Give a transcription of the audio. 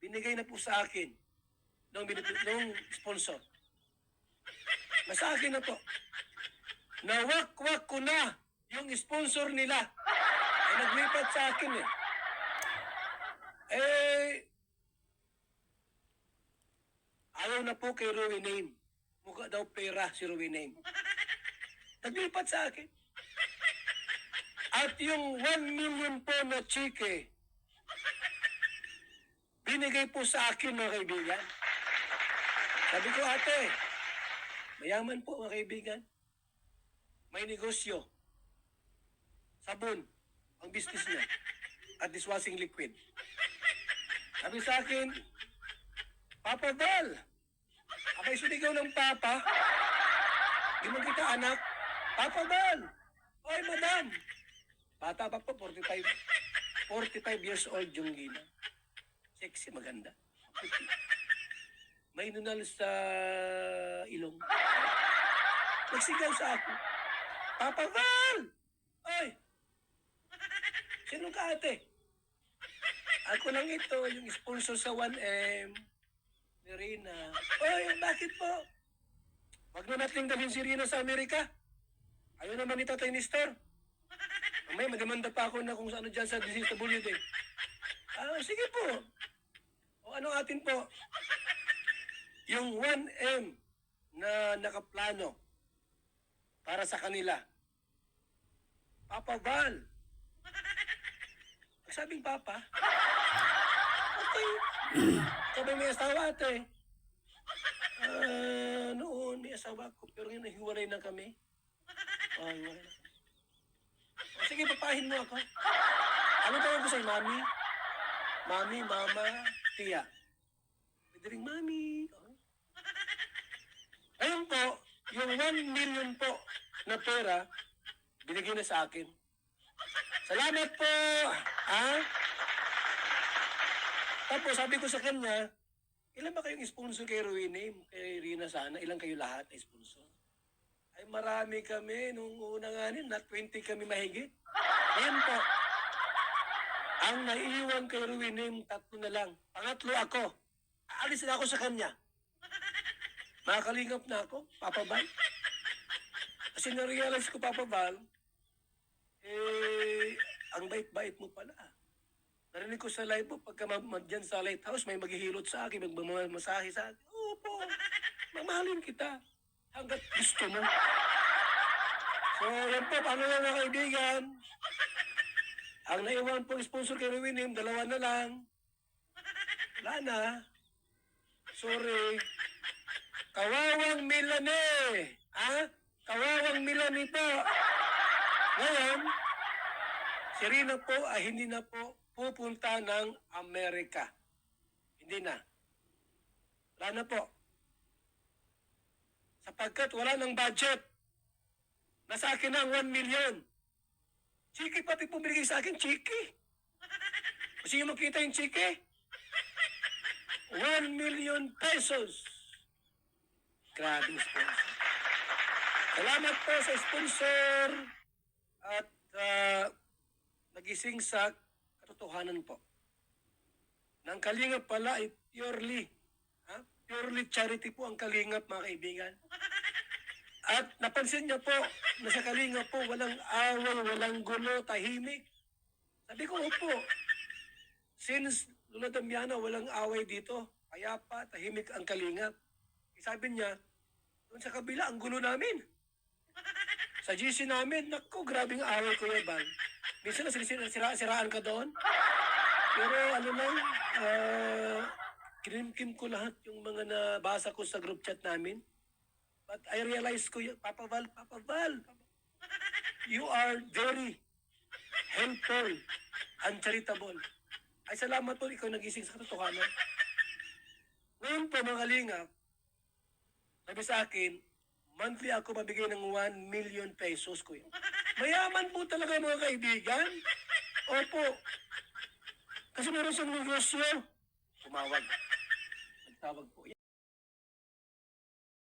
binigay na po sa akin nung sponsor. Nasa akin na po. Nawak-wak ko na yung sponsor nila. Ay naglipat sa akin eh. Ayaw na po kay Rowie Name. Mukha daw pera si Rowie Name. Naglipat sa akin. At yung 1 million po na chike, binigay po sa akin mga kaibigan. Sabi ko, ate, mayaman po mga kaibigan. May negosyo. Sabon, ang business niya. At dishwashing liquid. Sabi sa akin, Papa Val, abay suligaw ng papa. Di mo kita anak. Papa Val, oy madam. Bata pa po, 45 years old yung Gina. Sexy, maganda. May nunal sa ilong. Nagsigaw sa ako. Papa Val! Oy! Sino ka ate? Ako lang ito, yung sponsor sa 1M. Ni Rina. Oy, bakit po? Wag na natin dalhin si Rina sa Amerika. Ayaw naman ni Tatay Nestor. May mademanda pa ako na kung ano dyan sa DCWD. Sige po. O ano atin po? Yung 1M na nakaplano para sa kanila. Papa Val. Sabing Papa. Okay. Sabi may asawa ate. Noon may asawa ko pero ngayon nahiwalay na kami. Hiwalay na kami. Sige, papahin mo ako. Ano tawag ko sa'yo, mami? Mami, mama, tiya. Pwede rin, mami. Ayun po, yung 1 million po na pera, binigay na sa akin. Salamat po! Tapos sabi ko sa kanya, ilan ba kayong sponsor kay Rowie Name? Kay Rina sana, ilan kayo lahat na sponsor? Ay marami kami, nung una nga na 20 kami mahigit. Ayan po. Ang naiiwan kay Rowie Name, 3 na lang. Pangatlo ako. Aalis na ako sa kanya. Makakalingap na ako, Papa Val. Kasi na-realize ko, Papa Val, ang bait-bait mo pala. Narinig ko sa live mo, pagka dyan sa lighthouse, may maghihilot sa akin, magmamasahe sa akin. Opo, mamahalin kita. Hanggat gusto mo. So, yan po, paano yan mga kaibigan? Ang naiwan pong sponsor kay Rowie Name, 2 na lang. Wala na. Sorry. Kawawang Milane. Kawawang Milane po. Ngayon, si Rina po ay hindi na po pupunta ng Amerika. Hindi na. Wala na po. Sapagkat wala ng budget. Nasa akin na ang 1 million. Chiki pati pumibigay sa akin, chiki. Gusto niyo makita yung chiki? 1 million pesos. Grabe sponsor. Salamat po sa sponsor at nagising sa katotohanan po. Nang Kalingap pala ay purely charity po ang Kalingap mga kaibigan. At napansin niyo po na sa Kalingap po walang away, walang gulo, tahimik. Sabi ko po, since Lola Damiana walang away dito, payapa, tahimik ang Kalingap. Sabi niya, doon sa kabila ang gulo namin. Sa GC namin, naku, grabing away Kuya Bal. Minsan na siraan ka doon. Pero ano lang, kinimkim ko lahat yung mga nabasa ko sa group chat namin. But I realized ko, Papa Val, you are very helpful and charitable. Ay salamat po, ikaw nagising sa katotohanan. Ngayon po mga Kalingap, sabi sa akin, monthly ako mabigay ng 1 million pesos ko. Mayaman po talaga mga kaibigan. Opo. Kasi meron siyang negosyo. Tumawag. Nagtawag po.